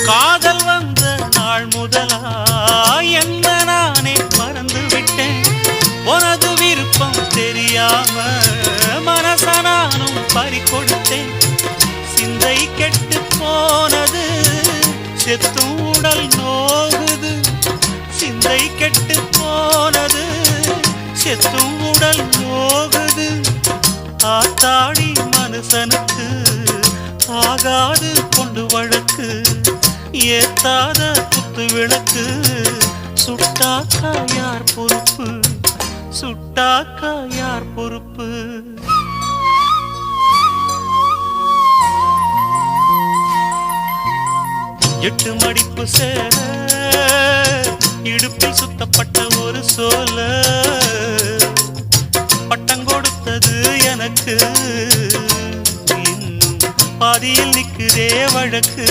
காதல் வந்த நாள் முதலா என்ன நானே மறந்து விட்டேன். உனது விருப்பம் தெரியாம மனச நானும் பறிகொடுத்தேன். சிந்தை கெட்டு போனது செத்தும் உடல் நோகுது. சிந்தை கெட்டு போனது செத்தும் உடல் நோகுது. ஆத்தாடி மனுஷனுக்கு ஆகாது கொண்டு வழக்கு. ஏத்தாத குத்து விளக்கு சுட்டாக்கா யார் பொறுப்பு? சுட்டாக்கா யார் பொறுப்பு? எட்டு மடிப்பு சேர இடுப்பில் சுத்தப்பட்ட ஒரு சோல பட்டம் கொடுத்தது எனக்கு. இன்னும் பாதியில் நிற்குதே வழக்கு.